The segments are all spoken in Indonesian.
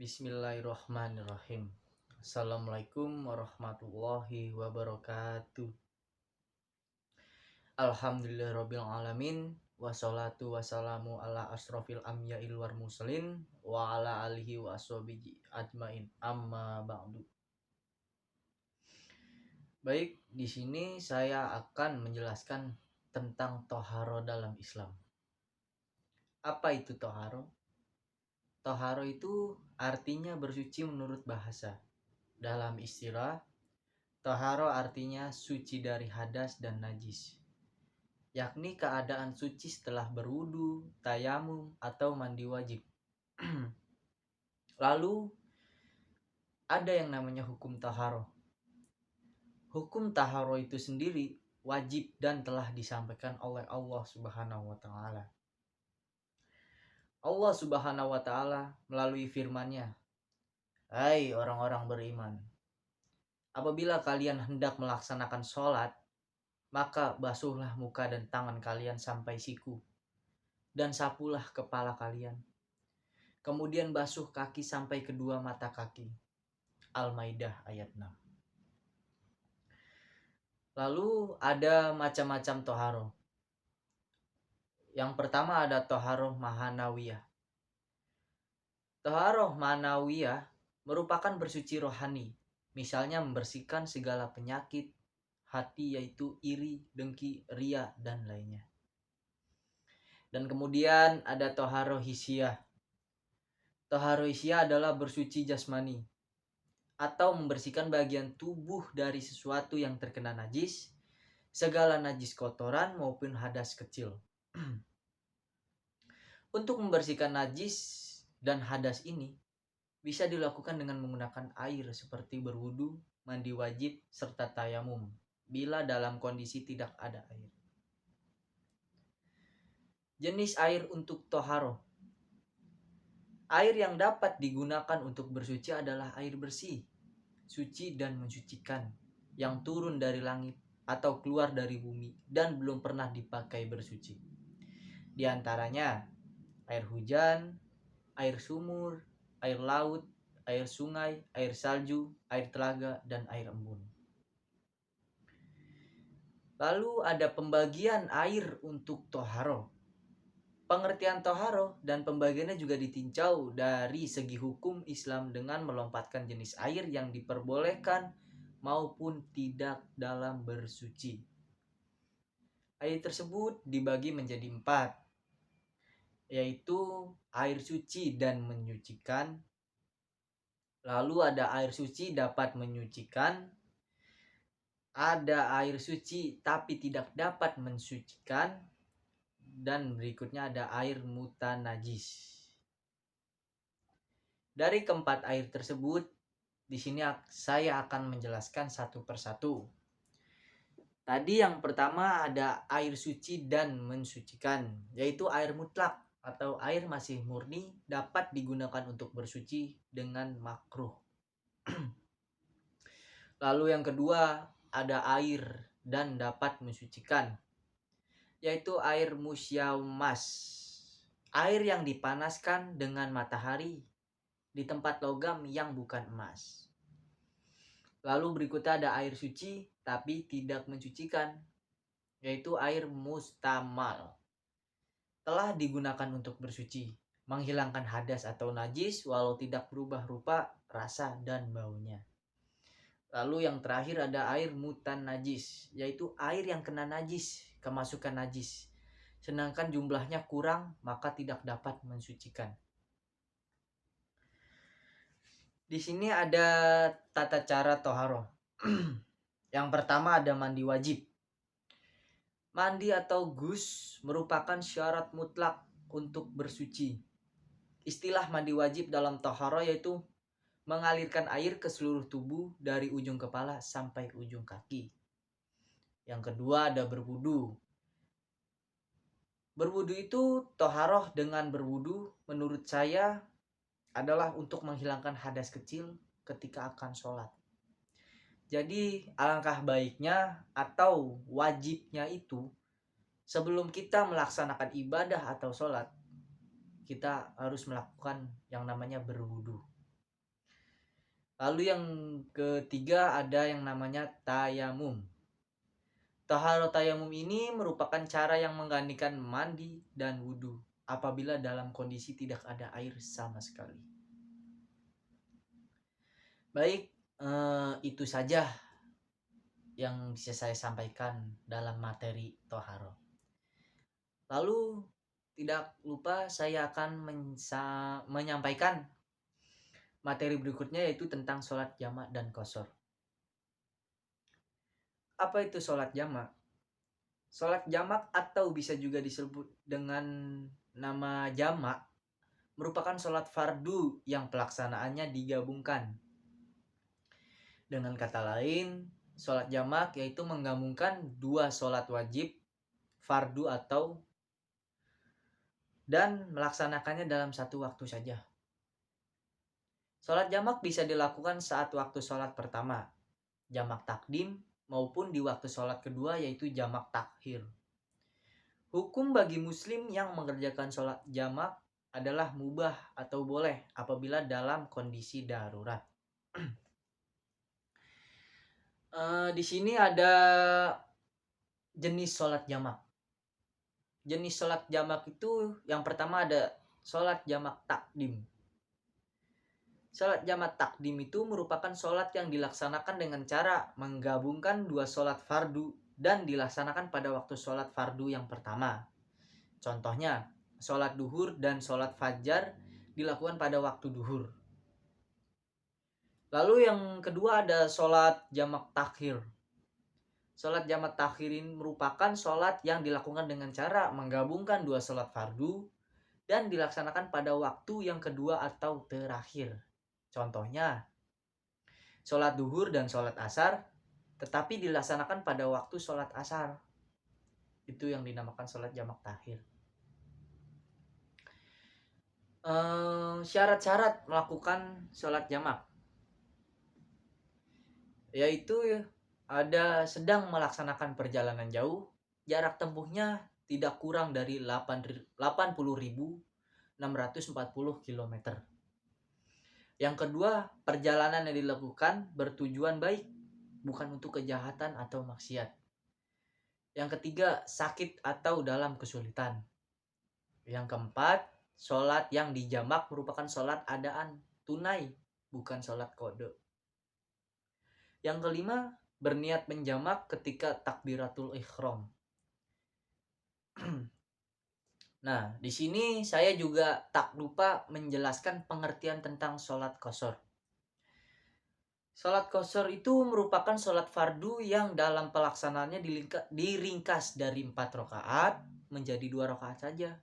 Bismillahirrahmanirrahim. Assalamualaikum warahmatullahi wabarakatuh. Alhamdulillahirabbil alamin. Wassalatu wassalamu ala asrofil anbiya'il wal mursalin wa ala alihi wa ashabihi ajmain. Amma ba'du. Baik, di sini saya akan menjelaskan tentang toharo dalam Islam. Apa itu toharo? Toharo itu artinya bersuci menurut bahasa. Dalam istilah, toharo artinya suci dari hadas dan najis, yakni keadaan suci setelah berwudu, tayamum, atau mandi wajib. Lalu ada yang namanya hukum toharo. Hukum toharo itu sendiri wajib dan telah disampaikan oleh Allah Subhanahu wa Ta'ala. Allah Subhanahu wa Ta'ala melalui firman-Nya, "Hai orang-orang beriman, apabila kalian hendak melaksanakan sholat, maka basuhlah muka dan tangan kalian sampai siku, dan sapulah kepala kalian. Kemudian basuh kaki sampai kedua mata kaki." Al-Maidah ayat 6. Lalu ada macam-macam toharo. Yang pertama ada toharo mahanawiyah. Toharo mahanawiyah merupakan bersuci rohani. Misalnya membersihkan segala penyakit hati, yaitu iri, dengki, ria, dan lainnya. Dan kemudian ada toharo hisiyah. Toharo hisiyah adalah bersuci jasmani atau membersihkan bagian tubuh dari sesuatu yang terkena najis, segala najis kotoran maupun hadas kecil. Untuk membersihkan najis dan hadas ini bisa dilakukan dengan menggunakan air seperti berwudu, mandi wajib, serta tayamum bila dalam kondisi tidak ada air. Jenis air untuk toharo. Air yang dapat digunakan untuk bersuci adalah air bersih, suci dan mensucikan, yang turun dari langit atau keluar dari bumi dan belum pernah dipakai bersuci. Di antaranya air hujan, air sumur, air laut, air sungai, air salju, air telaga, dan air embun. Lalu ada pembagian air untuk toharo. Pengertian toharo dan pembagiannya juga ditinjau dari segi hukum Islam dengan melompatkan jenis air yang diperbolehkan maupun tidak dalam bersuci. Air tersebut dibagi menjadi 4, yaitu air suci dan menyucikan. Lalu ada air suci dapat menyucikan, ada air suci tapi tidak dapat mensucikan, dan berikutnya ada air mutanajis. Dari keempat air tersebut, di sini saya akan menjelaskan satu persatu. Tadi yang pertama ada air suci dan mensucikan, yaitu air mutlak atau air masih murni dapat digunakan untuk bersuci dengan makruh. Lalu yang kedua ada air dan dapat mensucikan, yaitu air musyamas, air yang dipanaskan dengan matahari di tempat logam yang bukan emas. Lalu berikutnya ada air suci tapi tidak mensucikan, yaitu air mustamal, telah digunakan untuk bersuci, menghilangkan hadas atau najis walau tidak berubah rupa, rasa, dan baunya. Lalu yang terakhir ada air mutan najis, yaitu air yang kena najis, kemasukan najis, sedangkan jumlahnya kurang maka tidak dapat mensucikan. Di sini ada tata cara toharo. Yang pertama ada mandi wajib. Mandi atau ghus merupakan syarat mutlak untuk bersuci. Istilah mandi wajib dalam toharo yaitu mengalirkan air ke seluruh tubuh dari ujung kepala sampai ujung kaki. Yang kedua ada berwudu. Berwudu itu toharoh dengan berwudu menurut saya adalah untuk menghilangkan hadas kecil ketika akan sholat. Jadi alangkah baiknya atau wajibnya itu sebelum kita melaksanakan ibadah atau sholat, kita harus melakukan yang namanya berwudu. Lalu yang ketiga ada yang namanya tayamum. Taharah tayamum ini merupakan cara yang menggantikan mandi dan wudhu apabila dalam kondisi tidak ada air sama sekali. Baik, itu saja yang bisa saya sampaikan dalam materi taharah. Lalu tidak lupa saya akan menyampaikan materi berikutnya, yaitu tentang sholat jamak dan qashar. Apa itu sholat jamak? Sholat jamak atau bisa juga disebut dengan nama jamak merupakan sholat fardu yang pelaksanaannya digabungkan. Dengan kata lain, sholat jamak yaitu menggabungkan dua sholat wajib, fardu atau dan melaksanakannya dalam satu waktu saja. Sholat jamak bisa dilakukan saat waktu sholat pertama, jamak takdim, maupun di waktu sholat kedua, yaitu jamak takhir. Hukum bagi muslim yang mengerjakan sholat jamak adalah mubah atau boleh apabila dalam kondisi darurat. Di sini ada jenis sholat jamak. Jenis sholat jamak itu yang pertama ada sholat jamak takdim. Sholat jamak takdim itu merupakan sholat yang dilaksanakan dengan cara menggabungkan dua sholat fardu dan dilaksanakan pada waktu sholat fardu yang pertama. Contohnya, sholat duhur dan sholat fajar dilakukan pada waktu duhur. Lalu yang kedua ada sholat jamak takhir. Sholat jamak takhir ini merupakan sholat yang dilakukan dengan cara menggabungkan dua sholat fardu dan dilaksanakan pada waktu yang kedua atau terakhir. Contohnya, sholat duhur dan sholat asar, tetapi dilaksanakan pada waktu sholat asar. Itu yang dinamakan sholat jamak takhir. Syarat-syarat melakukan sholat jamak, yaitu ada sedang melaksanakan perjalanan jauh, jarak tempuhnya tidak kurang dari 80.640 km. Yang kedua, perjalanan yang dilakukan bertujuan baik, bukan untuk kejahatan atau maksiat. Yang ketiga, sakit atau dalam kesulitan. Yang keempat, sholat yang dijamak merupakan sholat adaan, tunai, bukan sholat qada. Yang kelima, berniat menjamak ketika takbiratul ihram. Nah, di sini saya juga tak lupa menjelaskan pengertian tentang sholat qashar. Sholat qashar itu merupakan sholat fardu yang dalam pelaksanaannya diringkas dari 4 rakaat menjadi 2 rakaat saja.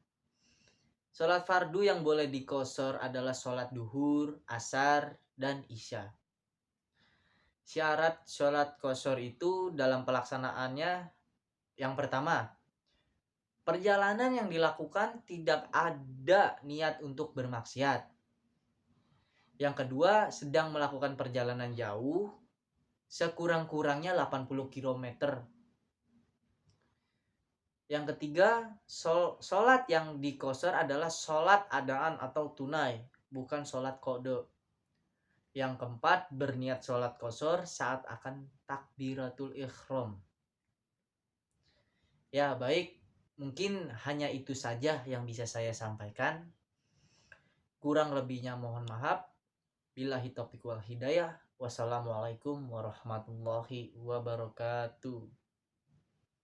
Sholat fardu yang boleh diqashar adalah sholat duhur, asar, dan isya. Syarat sholat qashar itu dalam pelaksanaannya, yang pertama, perjalanan yang dilakukan tidak ada niat untuk bermaksiat. Yang kedua, sedang melakukan perjalanan jauh, sekurang-kurangnya 80 km. Yang ketiga, sholat yang diqashar adalah sholat adaan atau tunai, bukan sholat qada. Yang keempat, berniat sholat qashar saat akan takbiratul ihram. Ya, baik. Mungkin hanya itu saja yang bisa saya sampaikan. Kurang lebihnya mohon maaf. Billahi taufiq wal hidayah. Wassalamualaikum warahmatullahi wabarakatuh.